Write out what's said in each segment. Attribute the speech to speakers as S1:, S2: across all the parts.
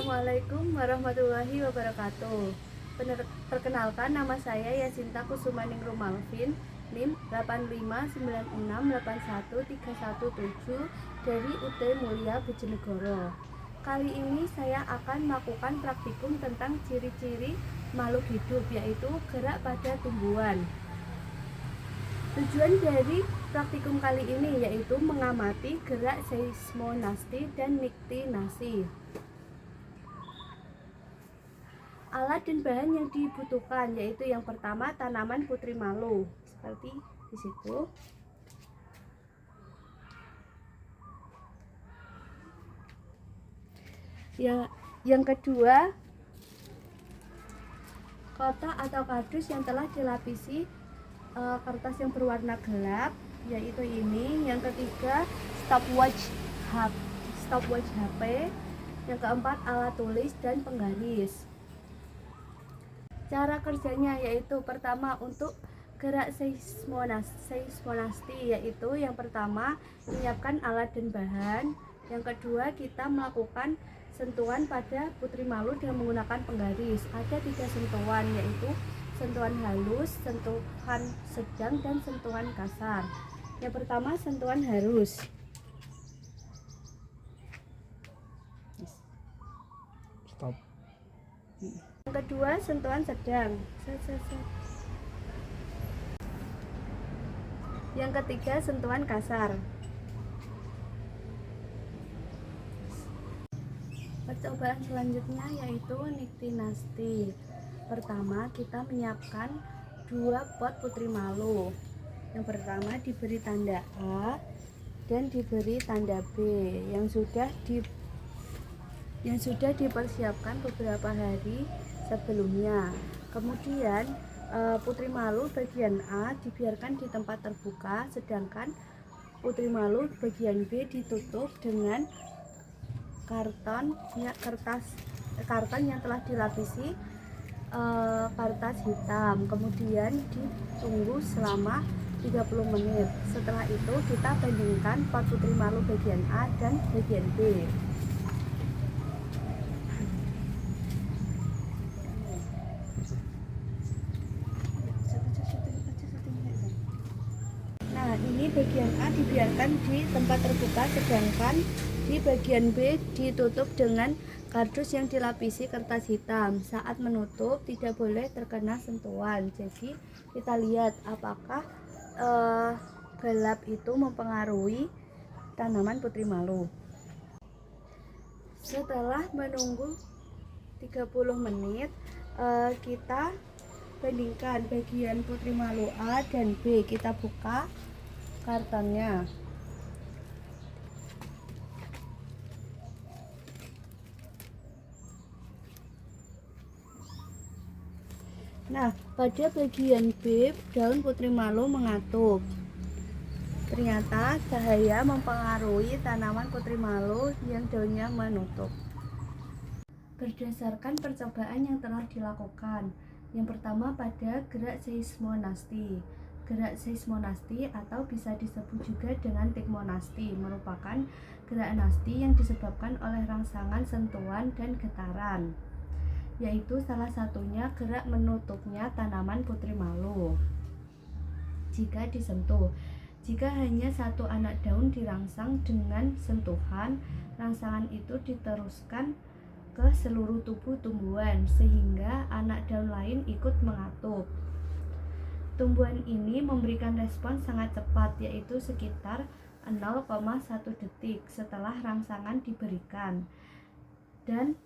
S1: Assalamualaikum warahmatullahi wabarakatuh. Perkenalkan, nama saya Yasinta Kusumaningrum Malvin, NIM 859681317 dari UT Mulia Bojonegoro. Kali ini saya akan melakukan praktikum tentang ciri-ciri makhluk hidup, yaitu gerak pada tumbuhan. Tujuan dari praktikum kali ini yaitu mengamati gerak seismonasti dan niktinasi. Alat dan bahan yang dibutuhkan yaitu yang pertama tanaman putri malu seperti di situ. Yang kedua, kotak atau kardus yang telah dilapisi kertas yang berwarna gelap, yaitu ini. Yang ketiga, stopwatch HP. Yang keempat, alat tulis dan penggaris. Cara kerjanya yaitu pertama untuk gerak seismonasti, yaitu yang pertama menyiapkan alat dan bahan. Yang kedua, kita melakukan sentuhan pada putri malu dengan menggunakan penggaris. Ada 3 sentuhan, yaitu sentuhan halus, sentuhan sedang, dan sentuhan kasar. Yang pertama, sentuhan halus.
S2: Stop.
S1: Yang kedua, sentuhan sedang. Yang ketiga, sentuhan kasar. Percobaan selanjutnya yaitu niktinasti. Pertama, kita menyiapkan 2 pot putri malu. Yang pertama diberi tanda A dan diberi tanda B yang sudah dipersiapkan beberapa hari sebelumnya. Kemudian putri malu bagian A dibiarkan di tempat terbuka, sedangkan putri malu bagian B ditutup dengan karton yang telah dilapisi kertas hitam. Kemudian ditunggu selama 30 menit. Setelah itu kita bandingkan pot putri malu bagian A dan bagian B. Nah, ini bagian A dibiarkan di tempat terbuka, sedangkan di bagian B ditutup dengan kardus yang dilapisi kertas hitam. Saat menutup tidak boleh terkena sentuhan. Jadi kita lihat apakah gelap itu mempengaruhi tanaman putri malu. Setelah menunggu 30 menit, kita bandingkan bagian putri malu A dan B. Kita buka kartonnya. Nah, pada bagian B, daun putri malu mengatup. Ternyata cahaya mempengaruhi tanaman putri malu yang daunnya menutup. Berdasarkan percobaan yang telah dilakukan, yang pertama pada gerak seismonasti. Gerak seismonasti atau bisa disebut juga dengan tekmonasti merupakan gerak nasti yang disebabkan oleh rangsangan, sentuhan, dan getaran, yaitu salah satunya gerak menutupnya tanaman putri malu jika disentuh. Jika hanya satu anak daun dirangsang dengan sentuhan, rangsangan itu diteruskan ke seluruh tubuh tumbuhan sehingga anak daun lain ikut mengatup. Tumbuhan ini memberikan respon sangat cepat, yaitu sekitar 0,1 detik setelah rangsangan diberikan, dan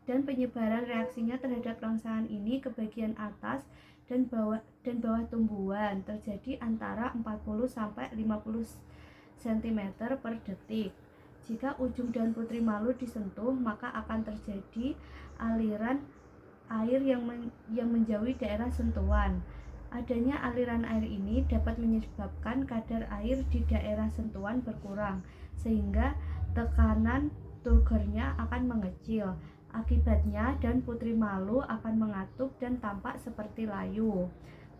S1: penyebaran reaksinya terhadap rangsangan ini ke bagian atas dan bawah tumbuhan terjadi antara 40 sampai 50 cm per detik. Jika ujung daun putri malu disentuh, maka akan terjadi aliran air yang menjauhi daerah sentuhan. Adanya aliran air ini dapat menyebabkan kadar air di daerah sentuhan berkurang, sehingga tekanan turgornya akan mengecil. Akibatnya daun putri malu akan mengatup dan tampak seperti layu.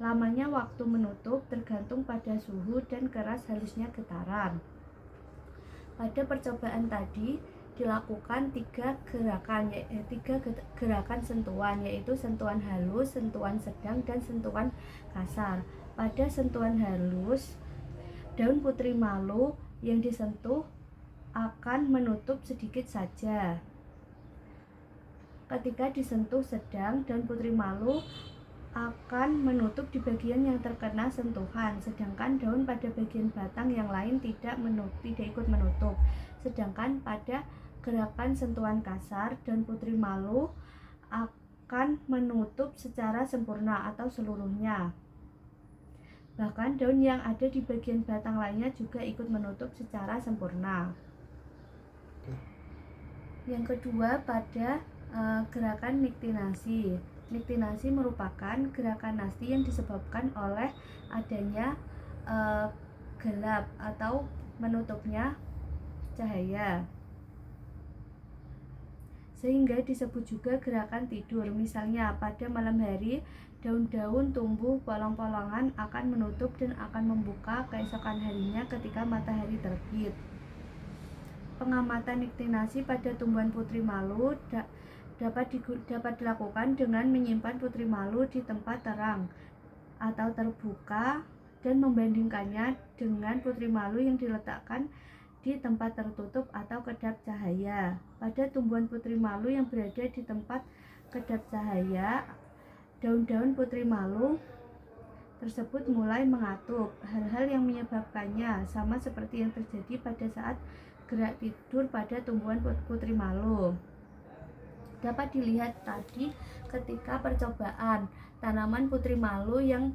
S1: Lamanya waktu menutup tergantung pada suhu dan keras halusnya getaran. Pada percobaan tadi, dilakukan tiga gerakan sentuhan, yaitu sentuhan halus, sentuhan sedang, dan sentuhan kasar. Pada sentuhan halus, daun putri malu yang disentuh akan menutup sedikit saja. Ketika disentuh sedang, daun putri malu akan menutup di bagian yang terkena sentuhan, sedangkan daun pada bagian batang yang lain tidak ikut menutup. Sedangkan pada gerakan sentuhan kasar, daun putri malu akan menutup secara sempurna atau seluruhnya. Bahkan daun yang ada di bagian batang lainnya juga ikut menutup secara sempurna. Yang kedua, pada gerakan niktinasi. Niktinasi merupakan gerakan nasti yang disebabkan oleh adanya gelap atau menutupnya cahaya, sehingga disebut juga gerakan tidur. Misalnya pada malam hari, daun-daun tumbuh polong-polongan akan menutup dan akan membuka keesokan harinya ketika matahari terbit. Pengamatan niktinasi pada tumbuhan putri malu dapat dilakukan dengan menyimpan putri malu di tempat terang atau terbuka dan membandingkannya dengan putri malu yang diletakkan di tempat tertutup atau kedap cahaya. Pada tumbuhan putri malu yang berada di tempat kedap cahaya, daun-daun putri malu tersebut mulai mengatup. Hal-hal yang menyebabkannya sama seperti yang terjadi pada saat gerak tidur pada tumbuhan putri malu. Dapat dilihat tadi ketika percobaan, tanaman putri malu yang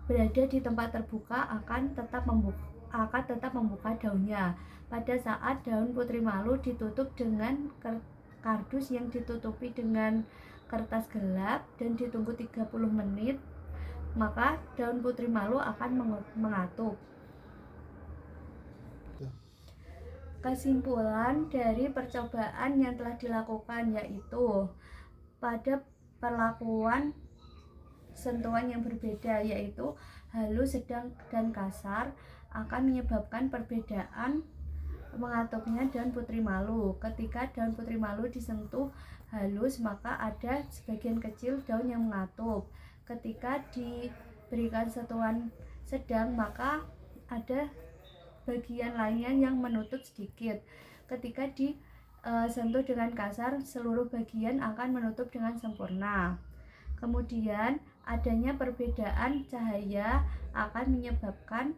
S1: berada di tempat terbuka akan tetap membuka daunnya. Pada saat daun putri malu ditutup dengan kardus yang ditutupi dengan kertas gelap dan ditunggu 30 menit, maka daun putri malu akan mengatup. Kesimpulan dari percobaan yang telah dilakukan yaitu pada perlakuan sentuhan yang berbeda, yaitu halus, sedang, dan kasar, akan menyebabkan perbedaan mengatupnya daun putri malu. Ketika daun putri malu disentuh halus, maka ada sebagian kecil daun yang mengatup. Ketika diberikan sentuhan sedang, maka ada bagian lainnya yang menutup sedikit. Ketika disentuh dengan kasar, seluruh bagian akan menutup dengan sempurna. Kemudian adanya perbedaan cahaya akan menyebabkan